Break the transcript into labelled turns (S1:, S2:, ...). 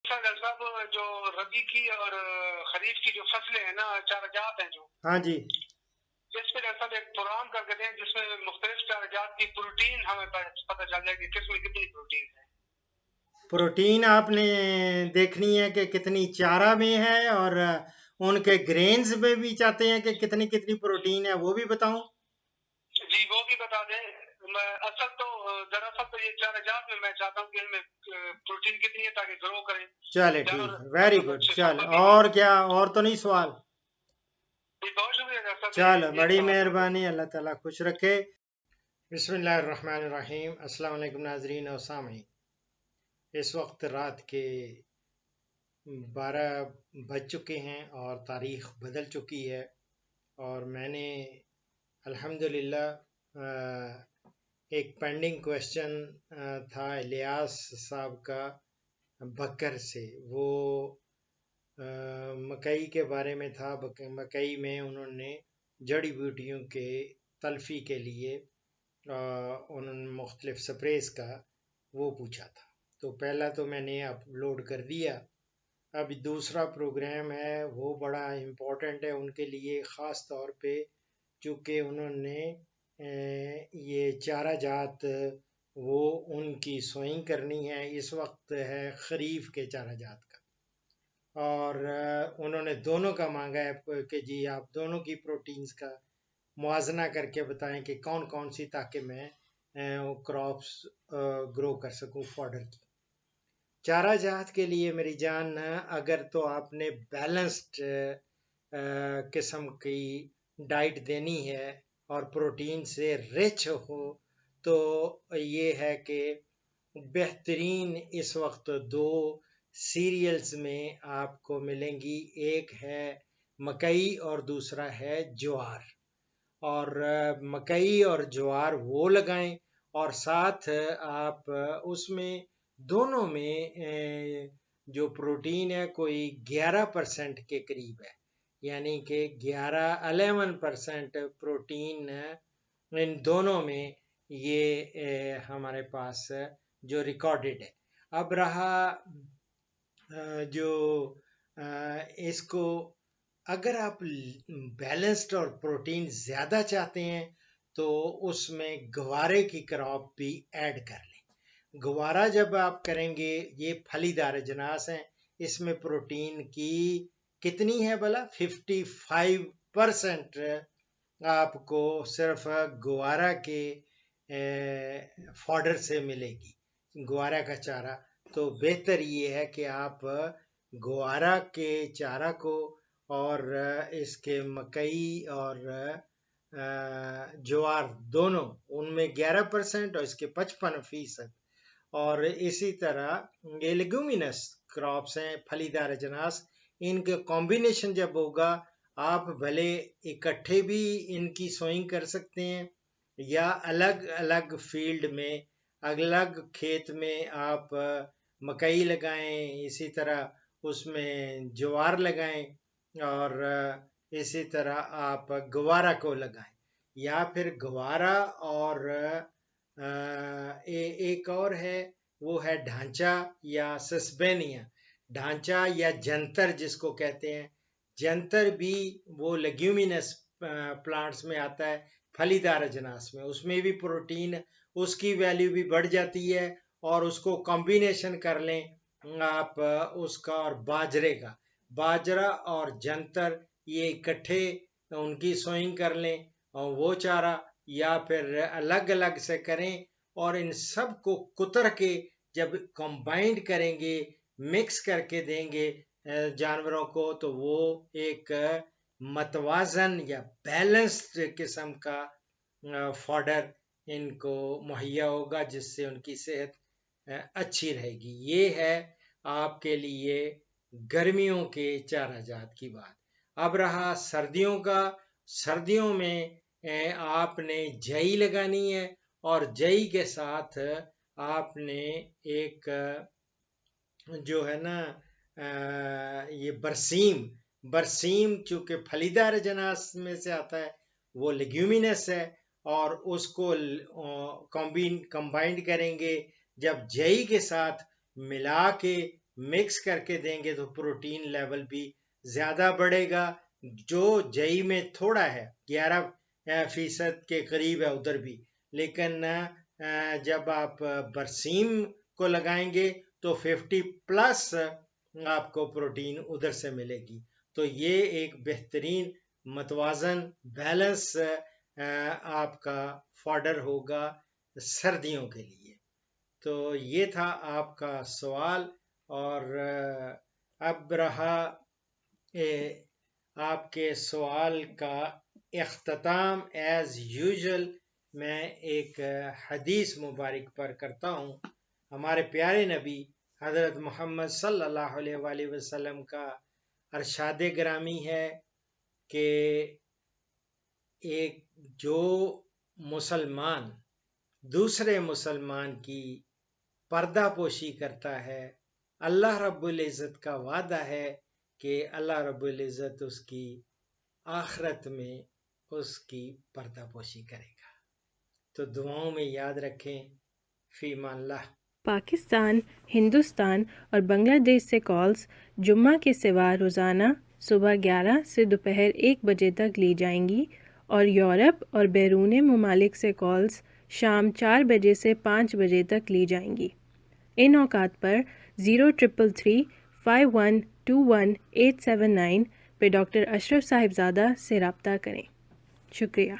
S1: Doctor साहब, जो रबी की और खरीफ की जो फसलें हैं ना, चार जात हैं जो,
S2: हाँ जी,
S1: इस पे डॉक्टर साहब एक प्रोग्राम करके दें जिसमें मुख्तलिफ चार जात की प्रोटीन हमें पता चल जाए कि किसमें कितनी प्रोटीन है।
S2: प्रोटीन आपने देखनी है कि कितनी चारा में है, और उनके ग्रेन्स में भी चाहते हैं कि कितनी कितनी प्रोटीन है, वो भी बताऊं?
S1: जी वो भी बता दें। मैं दरअसल तो ये चार जात में मैं चाहता हूँ कि इनमें प्रोटीन कितनी है ताकि ग्रो करें
S2: चले ठीक
S1: जानवर,
S2: है, वेरी
S1: मतलब
S2: गुड।
S1: अच्छे
S2: चल,
S1: संपत्ति हो।
S2: और क्या, और तो नहीं सवाल?
S1: जी बहुत शुक्रिया डॉक्टर साहब,
S2: चलो,
S1: यही
S2: बड़ी
S1: सवाल था।
S2: मेहरबानी, अल्लाह ताला खुश रखे। बिस्मिल्लाहिर्रहमानिर्रहीम। अस्सलाम वालेकुम नाजरीन और सामीन। इस वक्त रात के 12 बज चुके हैं और तारीख बदल चुकी है, और मैंने अल्हम्दुलिल्लाह एक पेंडिंग क्वेश्चन था इलियास साहब का बकर से। वो मकई के बारे में था। मकई में उन्होंने जड़ी बूटियों के तल्फी के लिए उन्होंने मुख्तलिफ स्प्रेस का वो पूछा था। तो पहला तो मैंने अपलोड कर दिया। अब दूसरा प्रोग्राम है, वो बड़ा इम्पोर्टेंट है उनके लिए, ख़ास तौर पे चूँकि उन्होंने ये चारा जात वो उनकी सोइंग करनी है। इस वक्त है खरीफ के चारा जात का, और उन्होंने दोनों का मांगा है कि जी आप दोनों की प्रोटीन्स का मुआजना करके बताएं कि कौन कौन सी, ताकि मैं क्रॉप्स ग्रो कर सकूं फॉडर की। चारा जात के लिए मेरी जान, अगर तो आपने बैलेंस्ड किस्म की डाइट देनी है और प्रोटीन से रिच हो, तो ये है कि बेहतरीन इस वक्त दो सीरियल्स में आपको मिलेंगी। एक है मकई और दूसरा है ज्वार। और मकई और ज्वार वो लगाएं, और साथ आप उसमें दोनों में जो प्रोटीन है कोई 11% के करीब है, यानी कि 11% प्रोटीन इन दोनों में ये हमारे पास जो रिकॉर्डेड है। अब रहा जो इसको, अगर आप बैलेंस्ड और प्रोटीन ज़्यादा चाहते हैं तो उसमें गवारे की क्रॉप भी ऐड कर लें। गवारा जब आप करेंगे, ये फलीदार अजनास हैं, इसमें प्रोटीन की कितनी है भला? 55% आपको सिर्फ गवारा के फॉडर से मिलेगी, गवारा का चारा। तो बेहतर ये है कि आप गवारा के चारा को और इसके मकई और ज्वार दोनों, उनमें 11% और इसके 55%। और इसी तरह ये लेग्यूमिनस क्रॉप्स हैं, फलीदार अजनास, इनके कॉम्बिनेशन जब होगा, आप भले इकट्ठे भी इनकी सोइंग कर सकते हैं या अलग अलग फील्ड में, अलग खेत में आप मकई लगाएं, इसी तरह उसमें ज्वार लगाएं, और इसी तरह आप गवारा को लगाएं, या फिर गवारा और एक और है, वो है ढांचा या सस्पेनिया। ढांचा या जंतर जिसको कहते हैं, जंतर भी वो लेग्यूमिनस प्लांट्स में आता है, फलीदार अजनास में। उसमें भी प्रोटीन, उसकी वैल्यू भी बढ़ जाती है। और उसको कॉम्बिनेशन कर लें आप उसका और बाजरे का, बाजरा और जंतर ये इकट्ठे उनकी सोइंग कर लें, और वो चारा, या फिर अलग अलग से करें। और इन सब को कुतर के जब कंबाइंड करेंगे, मिक्स करके देंगे जानवरों को, तो वो एक मतवाजन या बैलेंस्ड किस्म का फॉडर इनको मुहैया होगा, जिससे उनकी सेहत अच्छी रहेगी। ये है आपके लिए गर्मियों के चारा जात की बात। अब रहा सर्दियों का। सर्दियों में आपने जई लगानी है, और जई के साथ आपने एक जो है ना ये बरसीम। बरसीम चूंकि फलीदार अजनास में से आता है, वो लेग्यूमिनस है, और उसको कंबाइंड करेंगे जब जई के साथ मिला के मिक्स करके देंगे तो प्रोटीन लेवल भी ज़्यादा बढ़ेगा। जो जई में थोड़ा है, 11% के करीब है उधर भी, लेकिन जब आप बरसीम को लगाएंगे तो 50+ आपको प्रोटीन उधर से मिलेगी। तो ये एक बेहतरीन मतवाजन बैलेंस आपका फॉडर होगा सर्दियों के लिए। तो ये था आपका सवाल। और अब रहा आपके सवाल का इख्तिताम। एज यूजुअल मैं एक हदीस मुबारक पर करता हूँ। हमारे प्यारे नबी हज़रत मोहम्मद सल्लल्लाहु अलैहि वसल्लम का अरशाद ग्रामी है कि एक जो मुसलमान दूसरे मुसलमान की पर्दापोशी करता है, अल्लाह रब्बुल इज़्ज़त का वादा है कि अल्लाह रब्बुल इज़्ज़त उसकी आखिरत में उसकी पर्दापोशी करेगा। तो दुआओं में याद रखें। फ़ीमानिल्लाह।
S3: पाकिस्तान, हिंदुस्तान और बांग्लादेश से कॉल्स जुम्मा के सिवा रोज़ाना सुबह 11 से दोपहर 1 बजे तक ली जाएंगी और यूरोप और बैरून ममालिक से कॉल्स शाम 4 बजे से 5 बजे तक ली जाएंगी। इन औकात पर 0333 5121 879 पे डॉक्टर अशरफ साहिबजादा से रब्ता करें। शुक्रिया।